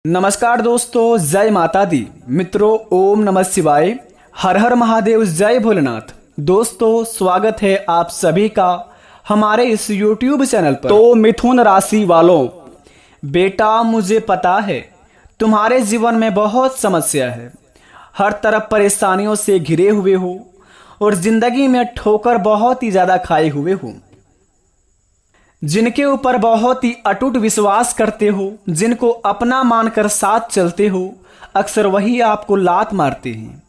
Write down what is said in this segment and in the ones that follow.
नमस्कार दोस्तों, जय माता दी। मित्रों, ओम नमः शिवाय, हर हर महादेव, जय भोलेनाथ। दोस्तों, स्वागत है आप सभी का हमारे इस YouTube चैनल पर। तो मिथुन राशि वालों, बेटा मुझे पता है तुम्हारे जीवन में बहुत समस्या है, हर तरफ परेशानियों से घिरे हुए हो और जिंदगी में ठोकर बहुत ही ज्यादा खाए हुए हो। जिनके ऊपर बहुत ही अटूट विश्वास करते हो, जिनको अपना मानकर साथ चलते हो, अक्सर वही आपको लात मारते हैं।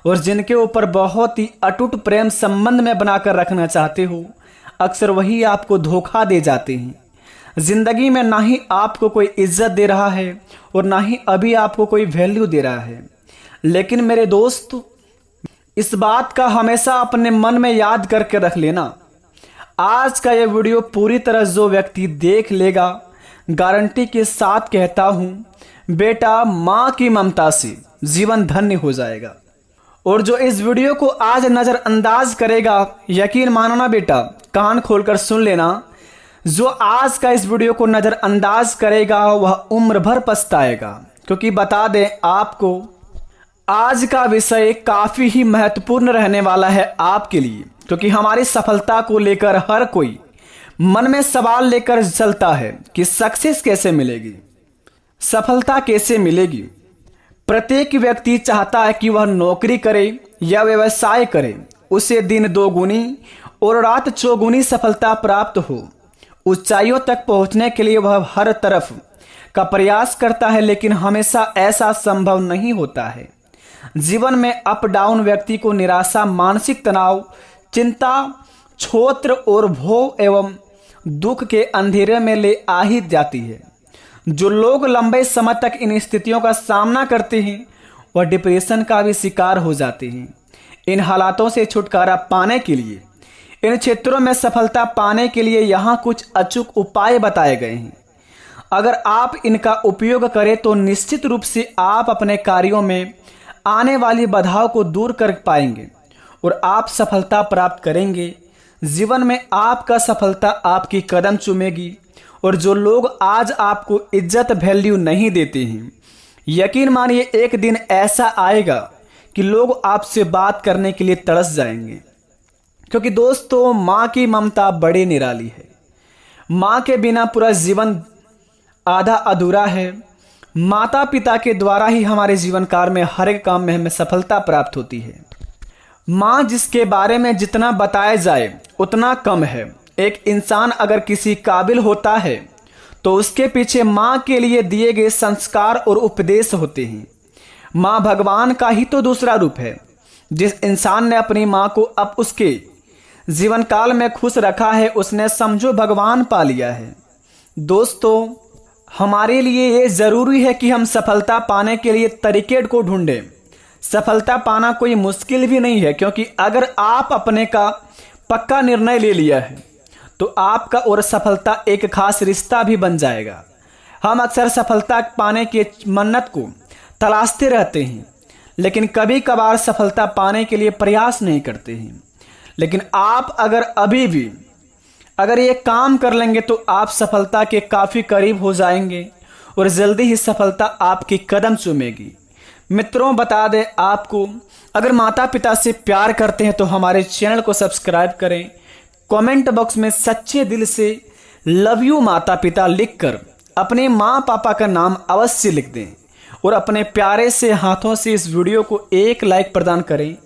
और जिनके ऊपर बहुत ही अटूट प्रेम संबंध में बनाकर रखना चाहते हो, अक्सर वही आपको धोखा दे जाते हैं। जिंदगी में ना ही आपको कोई इज्जत दे रहा है और ना ही अभी आपको कोई वैल्यू दे रहा है। लेकिन मेरे दोस्त, इस बात का हमेशा अपने मन में याद करके रख लेना, आज का ये वीडियो पूरी तरह जो व्यक्ति देख लेगा, गारंटी के साथ कहता हूं बेटा, माँ की ममता से जीवन धन्य हो जाएगा। और जो इस वीडियो को आज नजरअंदाज करेगा, यकीन मानना बेटा, कान खोलकर सुन लेना, जो आज का इस वीडियो को नजरअंदाज करेगा वह उम्र भर पछताएगा। क्योंकि बता दें आपको, आज का विषय काफी ही महत्वपूर्ण रहने वाला है आपके लिए। क्योंकि हमारी सफलता को लेकर हर कोई मन में सवाल लेकर चलता है कि सक्सेस कैसे मिलेगी, सफलता कैसे मिलेगी। प्रत्येक व्यक्ति चाहता है कि वह नौकरी करे या व्यवसाय करे, उसे दिन दोगुनी और रात चौगुनी सफलता प्राप्त हो। ऊंचाइयों तक पहुंचने के लिए वह हर तरफ का प्रयास करता है, लेकिन हमेशा ऐसा संभव नहीं होता है। जीवन में अप डाउन व्यक्ति को निराशा, मानसिक तनाव, चिंता, क्षोत्र और भोग एवं दुख के अंधेरे में ले आ ही जाती है। जो लोग लंबे समय तक इन स्थितियों का सामना करते हैं वह डिप्रेशन का भी शिकार हो जाते हैं। इन हालातों से छुटकारा पाने के लिए, इन क्षेत्रों में सफलता पाने के लिए यहाँ कुछ अचूक उपाय बताए गए हैं। अगर आप इनका उपयोग करें तो निश्चित रूप से आप अपने कार्यों में आने वाली बाधाओं को दूर कर पाएंगे और आप सफलता प्राप्त करेंगे। जीवन में आपका सफलता आपकी कदम चूमेगी। और जो लोग आज आपको इज्जत वैल्यू नहीं देते हैं, यकीन मानिए एक दिन ऐसा आएगा कि लोग आपसे बात करने के लिए तरस जाएंगे। क्योंकि दोस्तों, माँ की ममता बड़ी निराली है। माँ के बिना पूरा जीवन आधा अधूरा है। माता पिता के द्वारा ही हमारे जीवन काल में हर एक काम में हमें सफलता प्राप्त होती है। माँ जिसके बारे में जितना बताया जाए उतना कम है। एक इंसान अगर किसी काबिल होता है तो उसके पीछे माँ के लिए दिए गए संस्कार और उपदेश होते हैं। माँ भगवान का ही तो दूसरा रूप है। जिस इंसान ने अपनी माँ को अब उसके जीवन काल में खुश रखा है, उसने समझो भगवान पा लिया है। दोस्तों, हमारे लिए ये जरूरी है कि हम सफलता पाने के लिए तरीके को ढूंढें। सफलता पाना कोई मुश्किल भी नहीं है, क्योंकि अगर आप अपने का पक्का निर्णय ले लिया है तो आपका और सफलता एक खास रिश्ता भी बन जाएगा। हम अक्सर सफलता पाने के मन्नत को तलाशते रहते हैं, लेकिन कभी कभार सफलता पाने के लिए प्रयास नहीं करते हैं। लेकिन आप अगर ये काम कर लेंगे तो आप सफलता के काफ़ी करीब हो जाएंगे और जल्दी ही सफलता आपकी कदम चूमेगी। मित्रों, बता दें आपको, अगर माता पिता से प्यार करते हैं तो हमारे चैनल को सब्सक्राइब करें। कमेंट बॉक्स में सच्चे दिल से लव यू माता पिता लिखकर अपने माँ पापा का नाम अवश्य लिख दें और अपने प्यारे से हाथों से इस वीडियो को एक लाइक प्रदान करें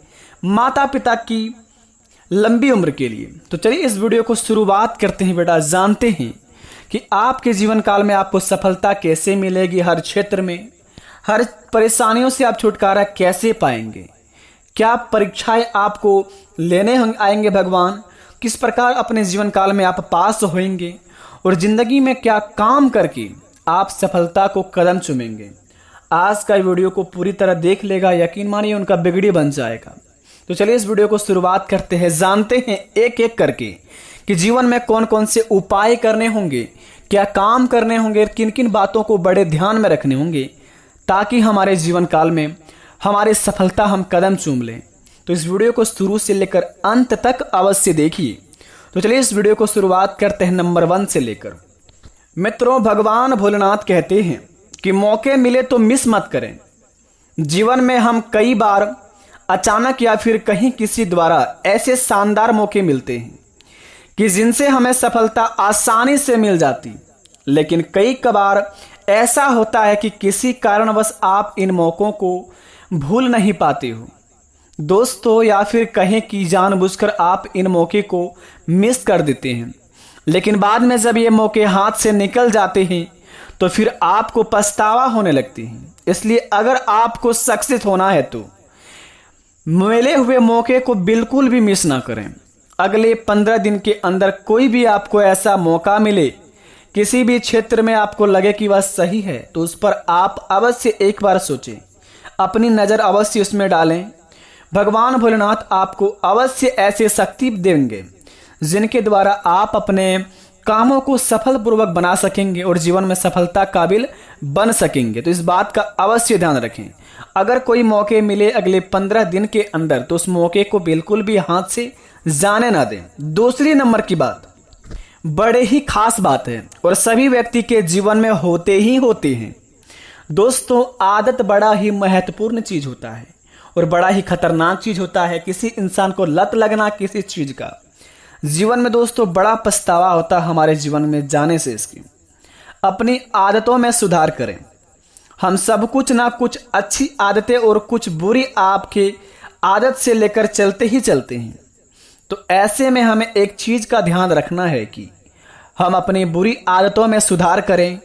माता पिता की लंबी उम्र के लिए। तो चलिए इस वीडियो को शुरुआत करते हैं बेटा। जानते हैं कि आपके जीवन काल में आपको सफलता कैसे मिलेगी, हर क्षेत्र में, हर परेशानियों से आप छुटकारा कैसे पाएंगे, क्या परीक्षाएं आपको लेने आएंगे भगवान, किस प्रकार अपने जीवन काल में आप पास होंगे और जिंदगी में क्या काम करके आप सफलता को कदम चूमेंगे। आज का वीडियो को पूरी तरह देख लेगा, यकीन मानिए उनका बिगड़ी बन जाएगा। तो चलिए इस वीडियो को शुरुआत करते हैं। जानते हैं एक एक करके कि जीवन में कौन कौन से उपाय करने होंगे, क्या काम करने होंगे, किन किन बातों को बड़े ध्यान में रखने होंगे ताकि हमारे जीवन काल में हमारी सफलता हम कदम चूम लें। तो इस वीडियो को शुरू से लेकर अंत तक अवश्य देखिए। तो चलिए इस वीडियो को शुरुआत करते हैं नंबर 1 से लेकर। मित्रों, भगवान भोलेनाथ कहते हैं कि मौके मिले तो मिस मत करें। जीवन में हम कई बार अचानक या फिर कहीं किसी द्वारा ऐसे शानदार मौके मिलते हैं कि जिनसे हमें सफलता आसानी से मिल जाती, लेकिन कई कबार ऐसा होता है कि किसी कारणवश आप इन मौकों को भूल नहीं पाते हो दोस्तों, या फिर कहें कि जानबूझकर आप इन मौके को मिस कर देते हैं। लेकिन बाद में जब ये मौके हाथ से निकल जाते हैं तो फिर आपको पछतावा होने लगती है। इसलिए अगर आपको सक्सेस होना है तो मिले हुए मौके को बिल्कुल भी मिस ना करें। अगले 15 दिन के अंदर कोई भी आपको ऐसा मौका मिले, किसी भी क्षेत्र में आपको लगे कि वह सही है, तो उस पर आप अवश्य एक बार सोचें, अपनी नज़र अवश्य उसमें डालें। भगवान भोलेनाथ आपको अवश्य ऐसे शक्ति देंगे जिनके द्वारा आप अपने कामों को सफल पूर्वक बना सकेंगे और जीवन में सफलता काबिल बन सकेंगे। तो इस बात का अवश्य ध्यान रखें। अगर कोई मौके मिले अगले 15 दिन के अंदर तो उस मौके को बिल्कुल भी हाथ से जाने ना दें। दूसरी नंबर की बात बड़े ही खास बात है और सभी व्यक्ति के जीवन में होते ही होते हैं दोस्तों। आदत बड़ा ही महत्वपूर्ण चीज होता है और बड़ा ही खतरनाक चीज होता है। किसी इंसान को लत लगना किसी चीज का जीवन में दोस्तों बड़ा पछतावा होता है हमारे जीवन में जाने से। इसकी अपनी आदतों में सुधार करें। हम सब कुछ ना कुछ अच्छी आदतें और कुछ बुरी आपके आदत से लेकर चलते ही चलते हैं। तो ऐसे में हमें एक चीज का ध्यान रखना है कि हम अपनी बुरी आदतों में सुधार करें,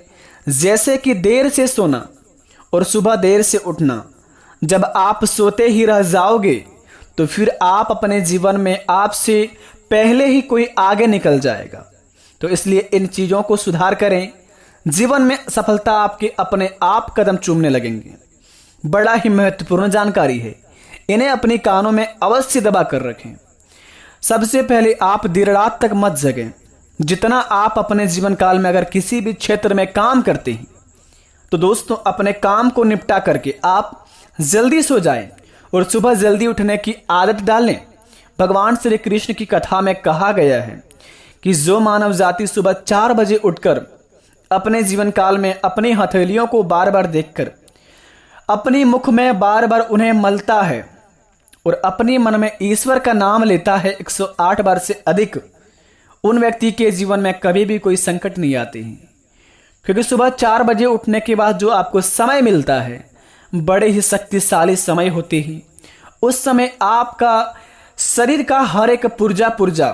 जैसे कि देर से सोना और सुबह देर से उठना। जब आप सोते ही रह जाओगे तो फिर आप अपने जीवन में आपसे पहले ही कोई आगे निकल जाएगा। तो इसलिए इन चीज़ों को सुधार करें। जीवन में सफलता आपके अपने आप कदम चूमने लगेंगे। बड़ा ही महत्वपूर्ण जानकारी है, इन्हें अपनी कानों में अवश्य दबा कर रखें। सबसे पहले आप देर रात तक मत जगें। जितना आप अपने जीवन काल में अगर किसी भी क्षेत्र में काम करते हैं तो दोस्तों अपने काम को निपटा करके आप जल्दी सो जाएं और सुबह जल्दी उठने की आदत डालें। भगवान श्री कृष्ण की कथा में कहा गया है कि जो मानव जाति सुबह 4 बजे उठकर अपने जीवन काल में अपनी हथेलियों को बार बार देखकर अपनी मुख में बार बार उन्हें मलता है और अपनी मन में ईश्वर का नाम लेता है 108 बार से अधिक, उन व्यक्ति के जीवन में कभी भी कोई संकट नहीं आते हैं। क्योंकि सुबह 4 बजे उठने के बाद जो आपको समय मिलता है बड़े ही शक्तिशाली समय होते हैं। उस समय आपका शरीर का हर एक पुर्जा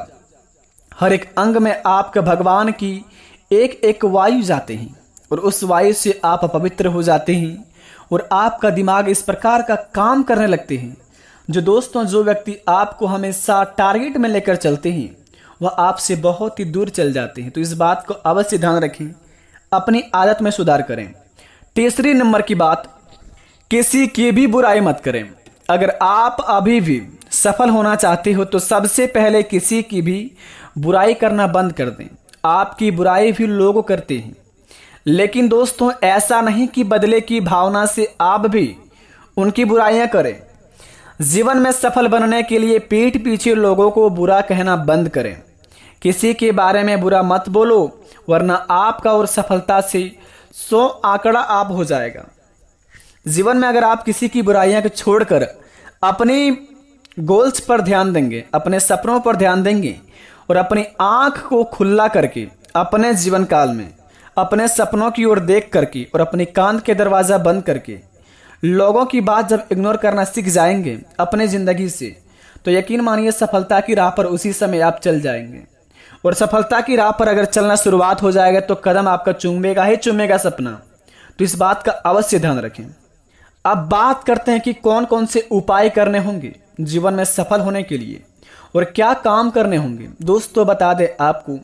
हर एक अंग में आपका भगवान की एक एक वायु जाते हैं और उस वायु से आप पवित्र हो जाते हैं और आपका दिमाग इस प्रकार का काम करने लगते हैं जो दोस्तों जो व्यक्ति आपको हमेशा टारगेट में लेकर चलते हैं वह आपसे बहुत ही दूर चल जाते हैं। तो इस बात को अवश्य ध्यान रखें, अपनी आदत में सुधार करें। तीसरी नंबर की बात, किसी की भी बुराई मत करें। अगर आप अभी भी सफल होना चाहते हो तो सबसे पहले किसी की भी बुराई करना बंद कर दें। आपकी बुराई भी लोग करते हैं, लेकिन दोस्तों ऐसा नहीं कि बदले की भावना से आप भी उनकी बुराइयां करें। जीवन में सफल बनने के लिए पीठ पीछे लोगों को बुरा कहना बंद करें। किसी के बारे में बुरा मत बोलो, वरना आपका और सफलता से 100 आंकड़ा आप हो जाएगा। जीवन में अगर आप किसी की बुराइयां को छोड़कर अपनी गोल्स पर ध्यान देंगे, अपने सपनों पर ध्यान देंगे और अपनी आंख को खुला करके अपने जीवन काल में अपने सपनों की ओर देख करके और अपनी कान के दरवाजा बंद करके लोगों की बात जब इग्नोर करना सीख जाएंगे अपने जिंदगी से, तो यकीन मानिए सफलता की राह पर उसी समय आप चल जाएंगे। और सफलता की राह पर अगर चलना शुरुआत हो जाएगा तो कदम आपका चूमेगा ही चूमेगा सपना। तो इस बात का अवश्य ध्यान रखें। अब बात करते हैं कि कौन कौन से उपाय करने होंगे जीवन में सफल होने के लिए और क्या काम करने होंगे। दोस्तों बता दें आपको,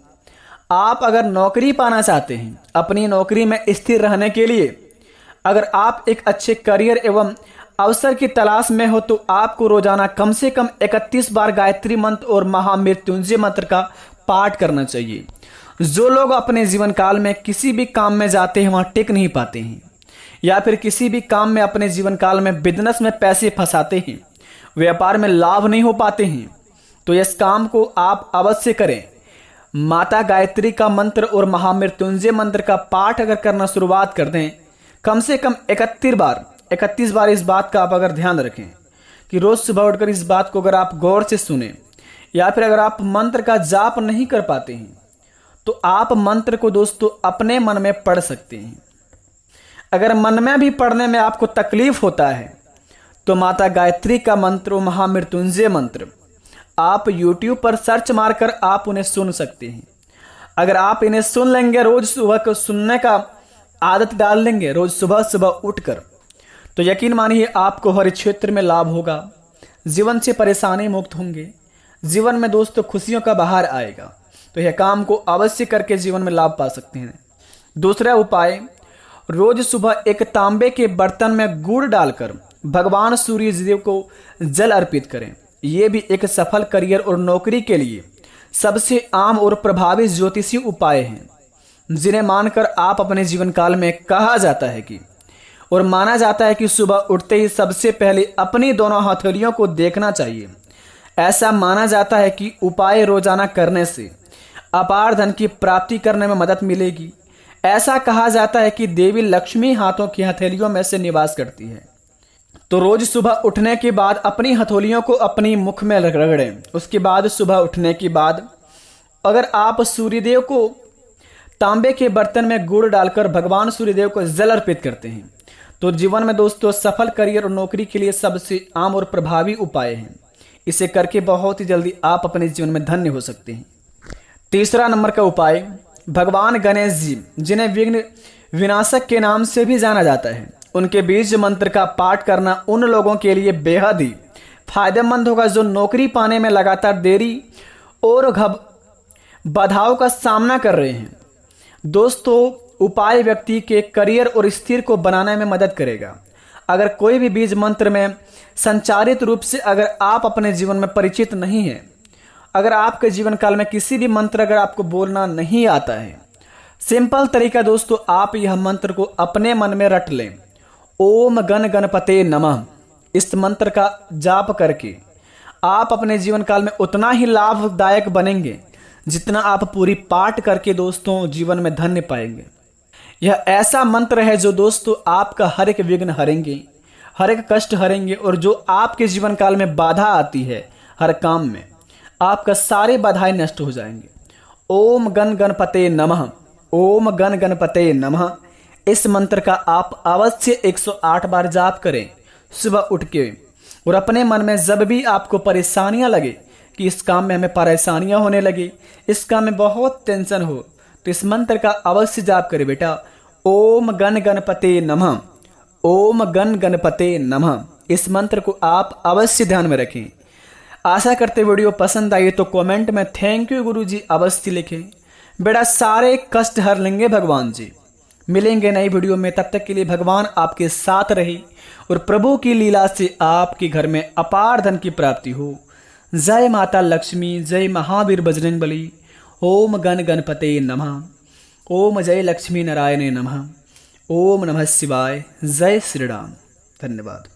आप अगर नौकरी पाना चाहते हैं, अपनी नौकरी में स्थिर रहने के लिए अगर आप एक अच्छे करियर एवं अवसर की तलाश में हो तो आपको रोजाना कम से कम 31 बार गायत्री मंत्र और महामृत्युंजय मंत्र का पाठ करना चाहिए। जो लोग अपने जीवन काल में किसी भी काम में जाते हैं वहां टिक नहीं पाते हैं, या फिर किसी भी काम में अपने जीवन काल में बिजनेस में पैसे फंसाते हैं, व्यापार में लाभ नहीं हो पाते हैं, तो इस काम को आप अवश्य करें। माता गायत्री का मंत्र और महामृत्युंजय मंत्र का पाठ अगर करना शुरुआत कर दें, कम से कम 31 बार इस बात का आप अगर ध्यान रखें कि रोज सुबह उठकर इस बात को अगर आप गौर से सुने, या फिर अगर आप मंत्र का जाप नहीं कर पाते हैं तो आप मंत्र को दोस्तों अपने मन में पढ़ सकते हैं। अगर मन में भी पढ़ने में आपको तकलीफ होता है तो माता गायत्री का मंत्र, महामृत्युंजय मंत्र, आप YouTube पर सर्च मारकर आप उन्हें सुन सकते हैं। अगर आप इन्हें सुन लेंगे, रोज सुबह को सुनने का आदत डाल लेंगे रोज सुबह सुबह उठकर, तो यकीन मानिए आपको हर क्षेत्र में लाभ होगा, जीवन से परेशानी मुक्त होंगे, जीवन में दोस्तों खुशियों का बहार आएगा। तो यह काम को अवश्य करके जीवन में लाभ पा सकते हैं। दूसरा उपाय, रोज सुबह एक तांबे के बर्तन में गुड़ डालकर भगवान सूर्य देव को जल अर्पित करें। यह भी एक सफल करियर और नौकरी के लिए सबसे आम और प्रभावी ज्योतिषी उपाय हैं, जिन्हें मानकर आप अपने जीवन काल में कहा जाता है कि और माना जाता है कि सुबह उठते ही सबसे पहले अपनी दोनों हथेलियों को देखना चाहिए। ऐसा माना जाता है कि उपाय रोजाना करने से अपार धन की प्राप्ति करने में मदद मिलेगी। ऐसा कहा जाता है कि देवी लक्ष्मी हाथों की हथेलियों में से निवास करती है। तो रोज सुबह उठने के बाद अपनी हथेलियों को अपनी मुख में रगड़ें। उसके बाद सुबह उठने के बाद अगर आप सूर्यदेव को तांबे के बर्तन में गुड़ डालकर भगवान सूर्यदेव को जल अर्पित करते हैं तो जीवन में दोस्तों सफल करियर और नौकरी के लिए सबसे आम और प्रभावी उपाय हैं। इसे करके बहुत ही जल्दी आप अपने जीवन में धन्य हो सकते हैं। तीसरा नंबर का उपाय, भगवान गणेश जी, जिन्हें विघ्न विनाशक के नाम से भी जाना जाता है, उनके बीज मंत्र का पाठ करना उन लोगों के लिए बेहद ही फायदेमंद होगा जो नौकरी पाने में लगातार देरी और बाधाओं का सामना कर रहे हैं। दोस्तों उपाय व्यक्ति के करियर और स्थिर को बनाने में मदद करेगा। अगर कोई भी बीज मंत्र में संचारित रूप से अगर आप अपने जीवन में परिचित नहीं है, अगर आपके जीवन काल में किसी भी मंत्र अगर आपको बोलना नहीं आता है, सिंपल तरीका दोस्तों, आप यह मंत्र को अपने मन में रट लें। ओम गण गणपते नमः। इस मंत्र का जाप करके आप अपने जीवन काल में उतना ही लाभदायक बनेंगे जितना आप पूरी पाठ करके दोस्तों जीवन में धन्य पाएंगे। यह ऐसा मंत्र है जो दोस्तों आपका हर एक विघ्न हरेंगे, हर एक कष्ट हरेंगे, और जो आपके जीवन काल में बाधा आती है हर काम में, आपका सारे बाधाएं नष्ट हो जाएंगे। ओम गण गणपते नमः, ओम गण गणपते नमः। इस मंत्र का आप अवश्य 108 बार जाप करें सुबह उठ के, और अपने मन में जब भी आपको परेशानियां लगे कि इस काम में हमें परेशानियां होने लगी, इस काम में बहुत टेंशन हो, तो इस मंत्र का अवश्य जाप करें बेटा। ओम गण गणपते नमः, ओम गण गणपते नमः। इस मंत्र को आप अवश्य ध्यान में रखें। आशा करते वीडियो पसंद आई तो कमेंट में थैंक यू गुरुजी अवश्य लिखें। बेटा सारे कष्ट हर लेंगे भगवान जी। मिलेंगे नई वीडियो में, तब तक के लिए भगवान आपके साथ रहे और प्रभु की लीला से आपके घर में अपार धन की प्राप्ति हो। जय माता लक्ष्मी, जय महावीर बजरंगबली। ओम गण गणपते नमः, ओम जय लक्ष्मी नारायण नमः, ओम नमः शिवाय। जय श्री राम। धन्यवाद।